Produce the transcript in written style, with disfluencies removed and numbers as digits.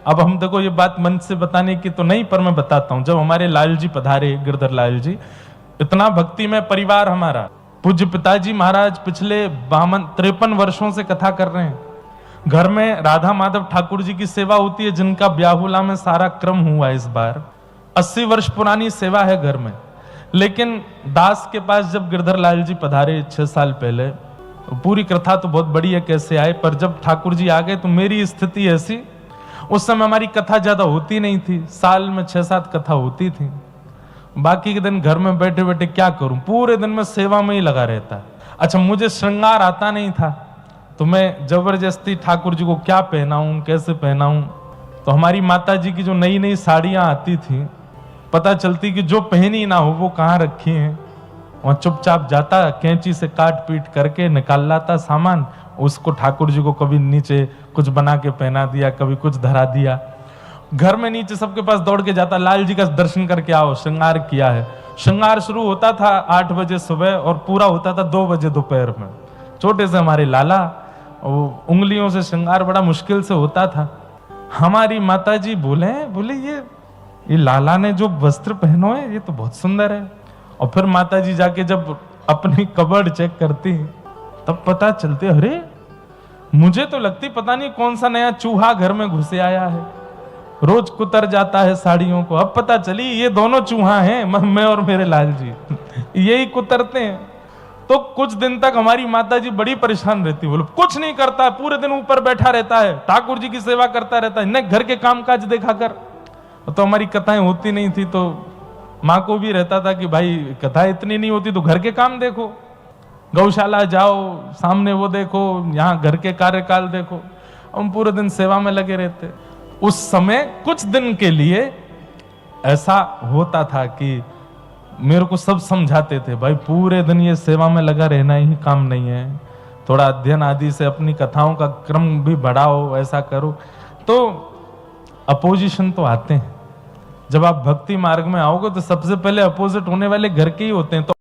अब हम देखो ये बात मन से बताने की तो नहीं, पर मैं बताता हूं। जब हमारे लाल जी पधारे, गिरधर लाल जी, इतना भक्तिमय परिवार हमारा, पूज्य पिताजी महाराज पिछले 53 वर्षों से कथा कर रहे हैं। घर में राधा माधव ठाकुर जी की सेवा होती है, जिनका ब्याहुला में सारा क्रम हुआ इस बार। 80 वर्ष पुरानी सेवा है घर में। लेकिन दास के पास जब गिरधर लाल जी पधारे 6 साल पहले, पूरी कथा तो बहुत बड़ी है कैसे आए, पर जब ठाकुर जी आ गए तो मेरी स्थिति ऐसी, उस समय हमारी कथा ज्यादा होती नहीं थी, साल में 6-7 कथा होती थी। बाकी के दिन घर में बैठे बैठे क्या करूं, पूरे दिन में सेवा में ही लगा रहता। अच्छा, मुझे श्रृंगार आता नहीं था, तो मैं जबरदस्ती ठाकुर जी को क्या पहनाऊं, कैसे पहनाऊं। तो हमारी माता जी की जो नई नई साड़ियां आती थी, पता चलती कि जो पहनी ना हो वो कहाँ रखी हैं। वहां चुपचाप जाता, कैंची से काट पीट करके निकाल लाता सामान, उसको ठाकुर जी को कभी नीचे कुछ बना के पहना दिया, कभी कुछ धरा दिया। घर में नीचे सबके पास दौड़ के जाता, लाल जी का दर्शन करके आओ, श्रृंगार किया है। श्रृंगार शुरू होता था 8 बजे सुबह और पूरा होता था 2 बजे दोपहर में। छोटे से हमारे लाला, उंगलियों से श्रृंगार बड़ा मुश्किल से होता था। हमारी माता जी बोले ये लाला ने जो वस्त्र पहनो है ये तो बहुत सुंदर है। और फिर माता जी जाके जब अपनी कबर्ड चेक करती, तब पता चलते, अरे मुझे तो लगती पता नहीं कौन सा नया चूहा घर में घुसे आया है, रोज कुतर जाता है साड़ियों को। अब पता चली ये दोनों चूहा हैं, मैं और मेरे लाल जी यही कुतरते हैं। तो कुछ दिन तक हमारी माता जी बड़ी परेशान रहती, बोलो कुछ नहीं करता, पूरे दिन ऊपर बैठा रहता है, ठाकुर जी की सेवा करता रहता है, न घर के कामकाज देखा कर। तो हमारी कथाएं होती नहीं थी, तो माँ को भी रहता था कि भाई कथा इतनी नहीं होती तो घर के काम देखो, गौशाला जाओ, सामने वो देखो, यहाँ घर के कार्यकाल देखो। हम पूरे दिन सेवा में लगे रहते। उस समय कुछ दिन के लिए ऐसा होता था कि मेरे को सब समझाते थे, भाई पूरे दिन ये सेवा में लगा रहना ही काम नहीं है, थोड़ा अध्ययन आदि से अपनी कथाओं का क्रम भी बढ़ाओ, ऐसा करो। तो अपोजिशन तो आते हैं, जब आप भक्ति मार्ग में आओगे तो सबसे पहले अपोजिट होने वाले घर के ही होते हैं। तो